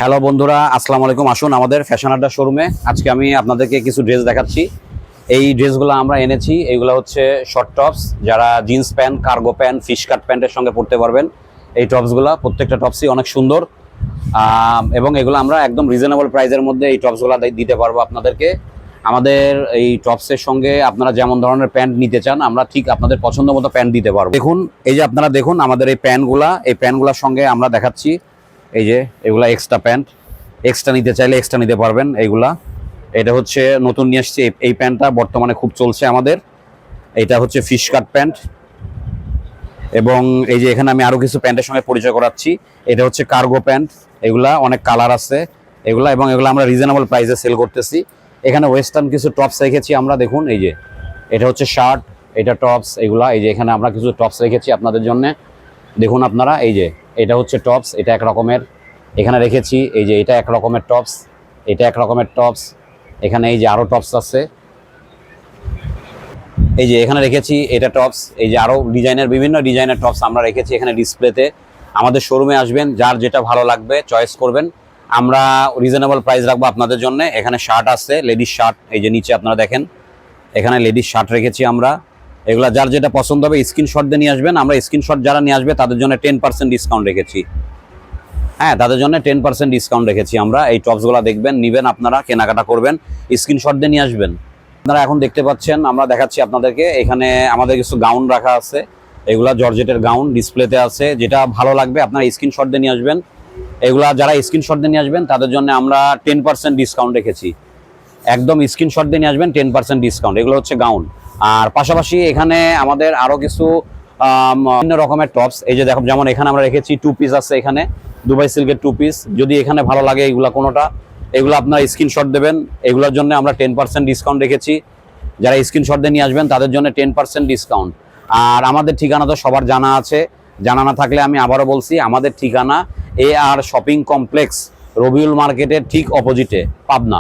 Hello বন্ধুরা, আসসালামু আলাইকুম। আসুন আমাদের ফ্যাশন আড্ডা শোরুমে। আজকে আমি আপনাদেরকে কিছু ড্রেস দেখাচ্ছি। এই ড্রেসগুলো আমরা এনেছি। এইগুলো হচ্ছে শর্ট টপস, যারা jeans pant, cargo pant, fish কাট প্যান্টের সঙ্গে পরতে পারবেন। এই টপসগুলো প্রত্যেকটা টপসই অনেক সুন্দর এবং এগুলো আমরা একদম রিজনেবল প্রাইসের মধ্যে এই টপসগুলো দিতে পারবো আপনাদেরকে। আমাদের এই টপসের সঙ্গে আপনারা যেমন ধরনের প্যান্ট নিতে চান, আমরা ঠিক আপনাদের পছন্দ মতো প্যান্ট দিতে পারবো। দেখুন, এই যে আপনারা দেখুন আমাদের এই প্যান্টগুলোর সঙ্গে আমরা দেখাচ্ছি। এই যে এগুলা এক্সট্রা প্যান্ট, এক্সট্রা নিতে চাইলে এক্সট্রা নিতে পারবেন। এইগুলা, এটা হচ্ছে নতুন নিয়ে আসছে এই প্যান্টটা, বর্তমানে খুব চলছে আমাদের। এটা হচ্ছে ফিশ কাট প্যান্ট। এবং এই যে এখানে আমি আরো কিছু প্যান্টের সঙ্গে পরিচয় করাচ্ছি। এটা হচ্ছে কার্গো প্যান্ট। এগুলা অনেক কালার আছে এগুলা, এবং এগুলো আমরা রিজনেবল প্রাইসে সেল করতেছি। এখানে ওয়েস্টার্ন কিছু টপস রেখেছি আমরা। দেখুন, এই যে এটা হচ্ছে শার্ট, এটা টপস। এগুলা এই যে এখানে আমরা কিছু টপস রেখেছি আপনাদের জন্য। দেখুন আপনারা, এই যে এটা হচ্ছে টপস, এটা এক রকমের এখানে রেখেছি। এই যে এটা এক রকমের টপস, এটা এক রকমের টপস। এখানে এই যে আরো টপস আছে, এই যে এখানে রেখেছি এটা টপস। এই যে আরো বিভিন্ন ডিজাইনের টপস আমরা রেখেছি এখানে ডিসপ্লেতে। আমাদের শোরুমে আসবেন, যার যেটা ভালো লাগবে চয়েস করবেন। আমরা রিজনেবল প্রাইস রাখবো আপনাদের জন্য। এখানে শার্ট আছে, লেডিস শার্ট। এই যে নিচে আপনারা দেখেন, এখানে লেডিস শার্ট রেখেছি আমরা। এগুলা যার যেটা পছন্দ হবে স্ক্রিনশট দিয়ে নিয়ে আসবেন। আমরা স্ক্রিনশট যারা নিয়ে আসবে তাদের জন্য 10% ডিসকাউন্ট রেখেছি। হ্যাঁ, তাদের জন্য 10% ডিসকাউন্ট রেখেছি আমরা। এই টপসগুলো দেখবেন, নিবেন, আপনারা কেনাকাটা করবেন, স্ক্রিনশট দিয়ে নিয়ে আসবেন। আপনারা এখন দেখতে পাচ্ছেন, আমরা দেখাচ্ছি আপনাদেরকে। এখানে আমাদের কিছু গাউন রাখা আছে, এগুলা জর্জেটের গাউন ডিসপ্লেতে আছে। যেটা ভালো লাগবে আপনারা স্ক্রিনশট দিয়ে নিয়ে আসবেন। এগুলা যারা স্ক্রিনশট দিয়ে নিয়ে আসবেন তাদের জন্য আমরা 10% ডিসকাউন্ট রেখেছি। একদম স্ক্রিনশট দিয়ে নিয়ে আসবেন, 10% ডিসকাউন্ট। এগুলো হচ্ছে গাউন। আর পাশাপাশি এখানে আমাদের আরো কিছু বিভিন্ন রকমের টপস, এই যে দেখো, যেমন এখানে আমরা রেখেছি টু পিস আছে। এখানে দুবাই সিল্কের টু পিস, যদি এখানে ভালো লাগে এগুলা কোনোটা, এগুলো আপনারা স্ক্রিনশট দেবেন। এগুলোর জন্য আমরা 10% ডিসকাউন্ট রেখেছি। যারা স্ক্রিনশট দিয়ে নিয়ে আসবেন তাদের জন্য 10% ডিসকাউন্ট। আর আমাদের ঠিকানা তো সবার জানা আছে, জানা না থাকলে আমি আবারও বলছি, আমাদের ঠিকানা AR শপিং কমপ্লেক্স, রবিউল মার্কেটের ঠিক অপোজিটে, পাবনা।